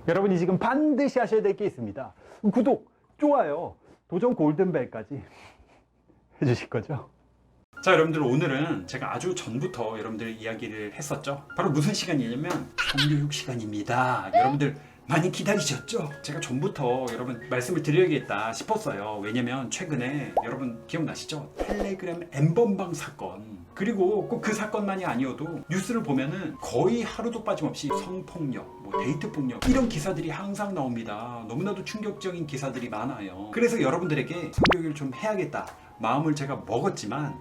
여러분이 지금 반드시 하셔야 될 게 있습니다. 구독, 좋아요, 도전 골든벨까지 해주실 거죠? 자, 여러분들, 오늘은 제가 아주 전부터 여러분들 이야기를 했었죠. 바로 무슨 시간이냐면 성교육 시간입니다. 여러분들 많이 기다리셨죠? 제가 전부터 여러분 말씀을 드려야겠다 싶었어요. 왜냐면 최근에 여러분 기억나시죠? 텔레그램 N번방 사건, 그리고 꼭 그 사건만이 아니어도 뉴스를 보면은 거의 하루도 빠짐없이 성폭력, 데이트 폭력, 이런 기사들이 항상 나옵니다. 너무나도 충격적인 기사들이 많아요. 그래서 여러분들에게 성교육을 좀 해야겠다 마음을 제가 먹었지만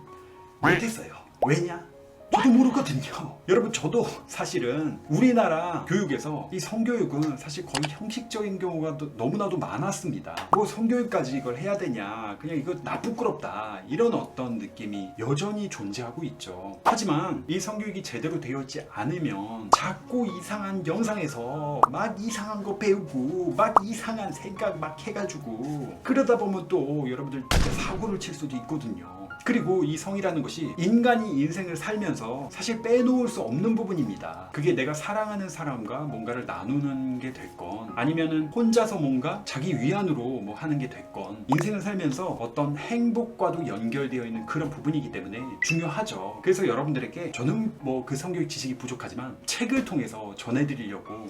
못했어요. 왜냐? 저도 모르거든요. 여러분, 저도 사실은 우리나라 교육에서 이 성교육은 사실 거의 형식적인 경우가 너무나도 많았습니다. 뭐 성교육까지 이걸 해야 되냐, 그냥 이거 나 부끄럽다, 이런 어떤 느낌이 여전히 존재하고 있죠. 하지만 이 성교육이 제대로 되어 있지 않으면 자꾸 이상한 영상에서 막 이상한 거 배우고 막 이상한 생각 막 해가지고 그러다 보면 또 여러분들 진짜 사고를 칠 수도 있거든요. 그리고 이 성이라는 것이 인간이 인생을 살면서 사실 빼놓을 수 없는 부분입니다. 그게 내가 사랑하는 사람과 뭔가를 나누는 게 됐건, 아니면은 혼자서 뭔가 자기 위안으로 뭐 하는 게 됐건, 인생을 살면서 어떤 행복과도 연결되어 있는 그런 부분이기 때문에 중요하죠. 그래서 여러분들에게 저는 뭐 그 성교육 지식이 부족하지만 책을 통해서 전해드리려고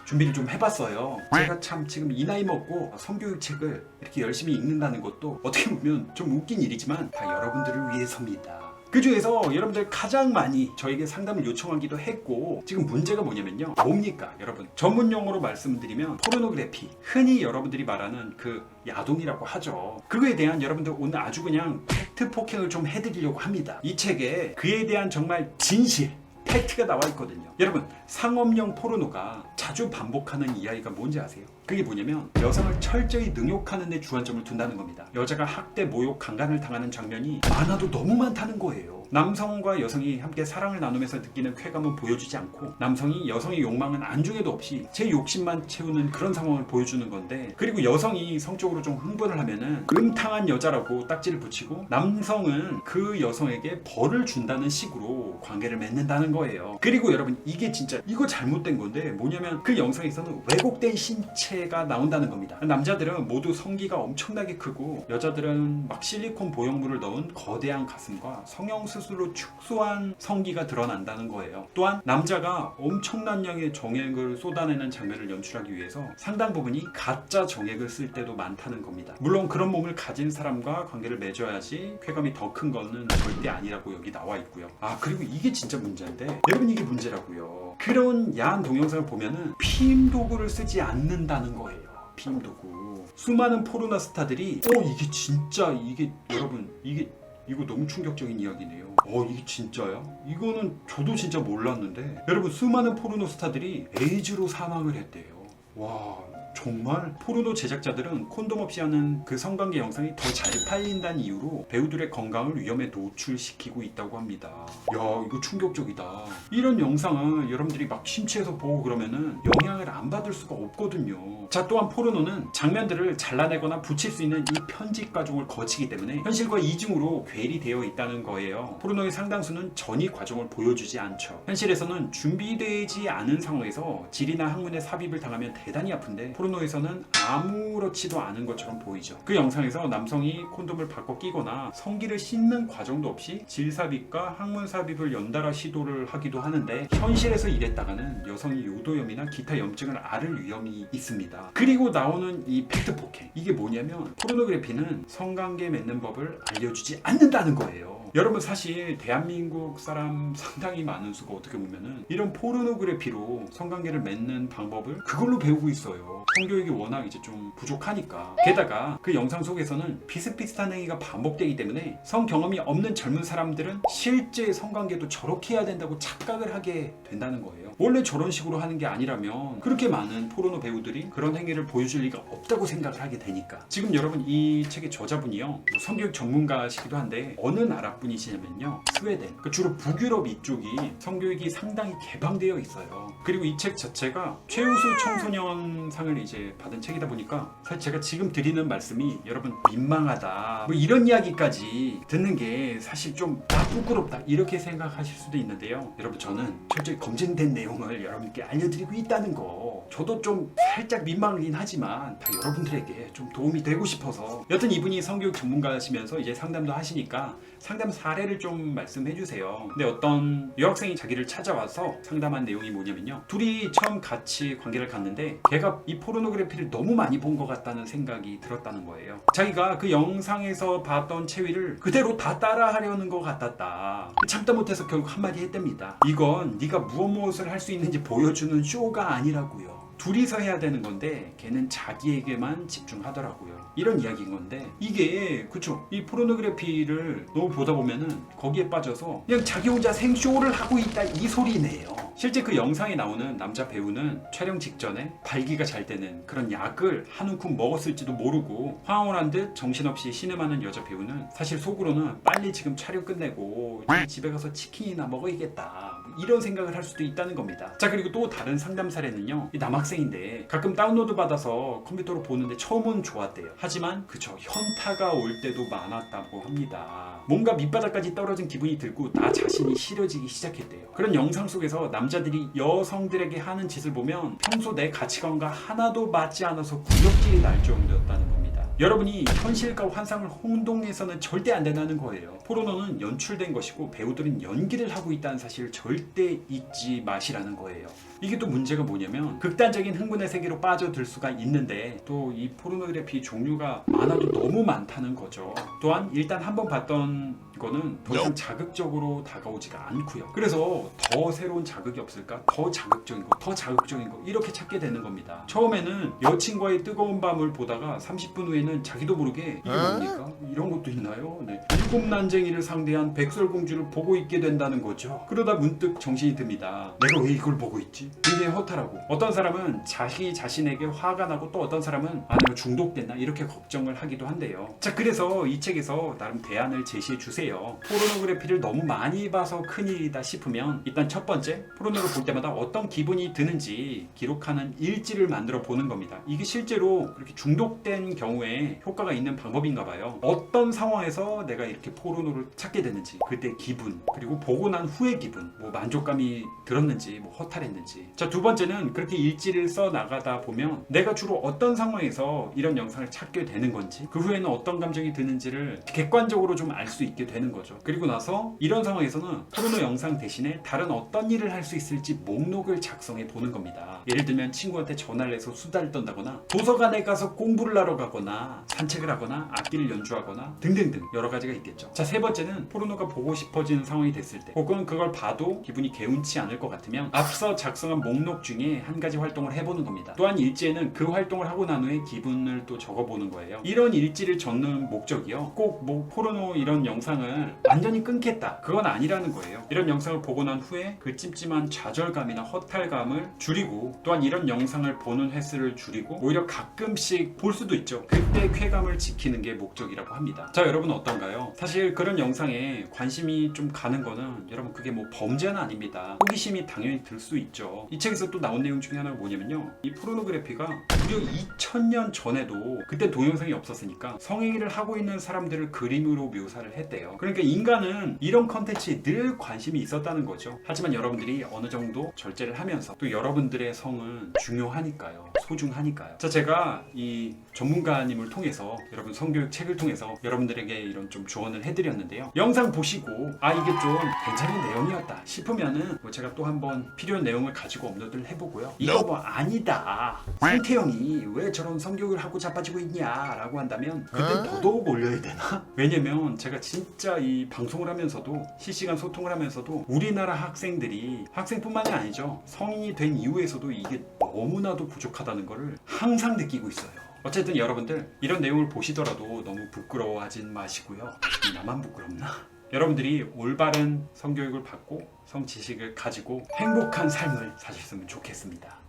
준비를 좀 해봤어요. 제가 참 지금 이 나이 먹고 성교육 책을 이렇게 열심히 읽는다는 것도 어떻게 보면 좀 웃긴 일이지만 다 여러분들을 위해서입니다. 그 중에서 여러분들 가장 많이 저에게 상담을 요청하기도 했고, 지금 문제가 뭐냐면요. 뭡니까 여러분? 전문 용어로 말씀드리면 포르노그래피, 흔히 여러분들이 말하는 그 야동이라고 하죠. 그거에 대한 여러분들 오늘 아주 그냥 팩트 폭행을 좀 해드리려고 합니다. 이 책에 그에 대한 정말 진실, 팩트가 나와 있거든요. 여러분, 상업용 포르노가 자주 반복하는 이야기가 뭔지 아세요? 그게 뭐냐면 여성을 철저히 능욕하는 데 주안점을 둔다는 겁니다. 여자가 학대, 모욕, 강간을 당하는 장면이 많아도 너무 많다는 거예요. 남성과 여성이 함께 사랑을 나누면서 느끼는 쾌감은 보여주지 않고, 남성이 여성의 욕망은 안중에도 없이 제 욕심만 채우는 그런 상황을 보여주는 건데, 그리고 여성이 성적으로 좀 흥분을 하면은 음탕한 여자라고 딱지를 붙이고, 남성은 그 여성에게 벌을 준다는 식으로 관계를 맺는다는 거예요. 그리고 여러분, 이게 진짜 이거 잘못된 건데 뭐냐면 그 영상에서는 왜곡된 신체가 나온다는 겁니다. 남자들은 모두 성기가 엄청나게 크고, 여자들은 막 실리콘 보형물을 넣은 거대한 가슴과 성형수술로 축소한 성기가 드러난다는 거예요. 또한 남자가 엄청난 양의 정액을 쏟아내는 장면을 연출하기 위해서 상당 부분이 가짜 정액을 쓸 때도 많다는 겁니다. 물론 그런 몸을 가진 사람과 관계를 맺어야지 쾌감이 더 큰 거는 절대 아니라고 여기 나와 있고요. 그리고 이게 진짜 문제인데, 여러분, 이게 문제라고요. 그런 야한 동영상을 보면은 피임 도구를 쓰지 않는다는 거예요. 피임 도구. 수많은 포르노 스타들이 이게 진짜, 이게 여러분, 이거 너무 충격적인 이야기네요. 이게 진짜야? 이거는 저도 진짜 몰랐는데, 여러분, 수많은 포르노 스타들이 에이즈로 사망을 했대요. 와, 정말? 포르노 제작자들은 콘돔 없이 하는 그 성관계 영상이 더 잘 팔린다는 이유로 배우들의 건강을 위험에 노출시키고 있다고 합니다. 야, 이거 충격적이다. 이런 영상을 여러분들이 막 심취해서 보고 그러면은 영향을 안 받을 수가 없거든요. 자, 또한 포르노는 장면들을 잘라내거나 붙일 수 있는 이 편집 과정을 거치기 때문에 현실과 이중으로 괴리되어 있다는 거예요. 포르노의 상당수는 전이 과정을 보여주지 않죠. 현실에서는 준비되지 않은 상황에서 질이나 항문에 삽입을 당하면 대단히 아픈데, 포르노에서는 아무렇지도 않은 것처럼 보이죠. 그 영상에서 남성이 콘돔을 바꿔 끼거나 성기를 씻는 과정도 없이 질 삽입과 항문 삽입을 연달아 시도를 하기도 하는데, 현실에서 이랬다가는 여성이 요도염이나 기타 염증을 앓을 위험이 있습니다. 그리고 나오는 이 팩트 폭행, 이게 뭐냐면 포르노그래피는 성관계 맺는 법을 알려주지 않는다는 거예요. 여러분, 사실 대한민국 사람 상당히 많은 수가 어떻게 보면은 이런 포르노그래피로 성관계를 맺는 방법을 그걸로 배우고 있어요. 성교육이 워낙 이제 좀 부족하니까. 게다가 그 영상 속에서는 비슷비슷한 행위가 반복되기 때문에 성 경험이 없는 젊은 사람들은 실제 성관계도 저렇게 해야 된다고 착각을 하게 된다는 거예요. 원래 저런 식으로 하는 게 아니라면 그렇게 많은 포르노 배우들이 그런 행위를 보여줄 리가 없다고 생각을 하게 되니까. 지금 여러분, 이 책의 저자분이요, 성교육 전문가시기도 한데 어느 나라 분이시냐면요, 스웨덴. 주로 북유럽 이쪽이 성교육이 상당히 개방되어 있어요. 그리고 이 책 자체가 최우수 청소년 상을 이제 받은 책이다 보니까 사실 제가 지금 드리는 말씀이 여러분 민망하다 뭐 이런 이야기까지 듣는 게 사실 좀 부끄럽다 이렇게 생각하실 수도 있는데요. 여러분 저는 철저히 검증된 내용을 여러분께 알려드리고 있다는 거 저도 좀 살짝 민망하긴 하지만 다 여러분들에게 좀 도움이 되고 싶어서 여튼 이분이 성교육 전문가시면서 이제 상담도 하시니까 상담 사례를 좀 말씀해 주세요. 근데 어떤 여학생이 자기를 찾아와서 상담한 내용이 뭐냐면요. 둘이 처음 같이 관계를 갖는데 걔가 이 포르노그래피를 너무 많이 본 것 같다는 생각이 들었다는 거예요. 자기가 그 영상에서 봤던 체위를 그대로 다 따라하려는 것 같았다. 참다 못해서 결국 한마디 했답니다. 이건 네가 무엇을 할 수 있는지 보여주는 쇼가 아니라고요. 둘이서 해야 되는 건데 걔는 자기에게만 집중하더라고요. 이런 이야기인 건데 이게 그쵸 이 포르노그래피를 너무 보다 보면은 거기에 빠져서 그냥 자기 혼자 생쇼를 하고 있다 이 소리네요. 실제 그 영상에 나오는 남자 배우는 촬영 직전에 발기가 잘 되는 그런 약을 한 움큼 먹었을지도 모르고 황홀한 듯 정신없이 신음하는 여자 배우는 사실 속으로는 빨리 지금 촬영 끝내고 집에 가서 치킨이나 먹어야겠다 이런 생각을 할 수도 있다는 겁니다. 자 그리고 또 다른 상담 사례는요. 이 남학생인데 가끔 다운로드 받아서 컴퓨터로 보는데 처음은 좋았대요. 하지만 그쵸 현타가 올 때도 많았다고 합니다. 뭔가 밑바닥까지 떨어진 기분이 들고 나 자신이 싫어지기 시작했대요. 그런 영상 속에서 남자들이 여성들에게 하는 짓을 보면 평소 내 가치관과 하나도 맞지 않아서 구역질이 날 정도였다는 겁니다. 여러분이 현실과 환상을 혼동해서는 절대 안 된다는 거예요. 포르노는 연출된 것이고 배우들은 연기를 하고 있다는 사실을 절대 잊지 마시라는 거예요. 이게 또 문제가 뭐냐면 극단적인 흥분의 세계로 빠져들 수가 있는데 또 이 포르노그래피 종류가 많아도 너무 많다는 거죠. 또한 일단 한번 봤던 거는 더 이상 자극적으로 다가오지가 않고요. 그래서 더 새로운 자극이 없을까? 더 자극적인 거, 더 자극적인 거 이렇게 찾게 되는 겁니다. 처음에는 여친과의 뜨거운 밤을 보다가 30분 후에는 자기도 모르게 이게 뭡니까? 이런 것도 있나요? 네. 일곱 난쟁이를 상대한 백설공주를 보고 있게 된다는 거죠. 그러다 문득 정신이 듭니다. 내가 왜 이걸 보고 있지? 굉장히 허탈하고 어떤 사람은 자기 자신에게 화가 나고 또 어떤 사람은 아 내가 중독됐나 이렇게 걱정을 하기도 한대요. 자 그래서 이 책에서 나름 대안을 제시해 주세요. 포르노그래피를 너무 많이 봐서 큰일이다 싶으면 일단 첫 번째 포르노를 볼 때마다 어떤 기분이 드는지 기록하는 일지를 만들어 보는 겁니다. 이게 실제로 그렇게 중독된 경우에 효과가 있는 방법인가 봐요. 어떤 상황에서 내가 이렇게 포르노를 찾게 되는지 그때 기분 그리고 보고 난 후의 기분 뭐 만족감이 들었는지 뭐 허탈했는지 자 두 번째는 그렇게 일지를 써 나가다 보면 내가 주로 어떤 상황에서 이런 영상을 찾게 되는 건지 그 후에는 어떤 감정이 드는지를 객관적으로 좀 알 수 있게 되는 거죠. 그리고 나서 이런 상황에서는 포르노 영상 대신에 다른 어떤 일을 할 수 있을지 목록을 작성해 보는 겁니다. 예를 들면 친구한테 전화를 해서 수다를 떤다거나 도서관에 가서 공부를 하러 가거나 산책을 하거나 악기를 연주하거나 등등등 여러 가지가 있겠죠. 자 세 번째는 포르노가 보고 싶어지는 상황이 됐을 때 혹은 그걸 봐도 기분이 개운치 않을 것 같으면 앞서 작성한 목록 중에 한 가지 활동을 해보는 겁니다. 또한 일지에는 그 활동을 하고 난 후에 기분을 또 적어보는 거예요. 이런 일지를 적는 목적이요. 꼭 뭐 포르노 이런 영상을 완전히 끊겠다 그건 아니라는 거예요. 이런 영상을 보고 난 후에 그 찜찜한 좌절감이나 허탈감을 줄이고 또한 이런 영상을 보는 횟수를 줄이고 오히려 가끔씩 볼 수도 있죠. 그때 쾌감을 지키는 게 목적이라고 합니다. 자 여러분 어떤가요? 사실 그런 영상에 관심이 좀 가는 거는 여러분 그게 뭐 범죄는 아닙니다. 호기심이 당연히 들 수 있죠. 이 책에서 또 나온 내용 중에 하나가 뭐냐면요. 이 포르노그래피가 무려 2000년 전에도 그때 동영상이 없었으니까 성행위를 하고 있는 사람들을 그림으로 묘사를 했대요. 그러니까 인간은 이런 컨텐츠에 늘 관심이 있었다는 거죠. 하지만 여러분들이 어느 정도 절제를 하면서 또 여러분들의 성은 중요하니까요. 소중하니까요. 자 제가 이 전문가님을 통해서 여러분 성교육 책을 통해서 여러분들에게 이런 좀 조언을 해드렸는데요. 영상 보시고 아 이게 좀 괜찮은 내용이었다 싶으면은 뭐 제가 또 한번 필요한 내용을 가지고 업로드를 해보고요. 이거 뭐 아니다. 성태형이 왜 저런 성교육을 하고 자빠지고 있냐라고 한다면 그때 더더욱 올려야 되나? 왜냐면 제가 진짜 이 방송을 하면서도 실시간 소통을 하면서도 우리나라 학생들이 학생뿐만이 아니죠. 성인이 된 이후에서도 이게 너무나도 부족하다는 거를 항상 느끼고 있어요. 어쨌든 여러분들 이런 내용을 보시더라도 너무 부끄러워하진 마시고요. 나만 부끄럽나? 여러분들이 올바른 성교육을 받고 성지식을 가지고 행복한 삶을 사셨으면 좋겠습니다.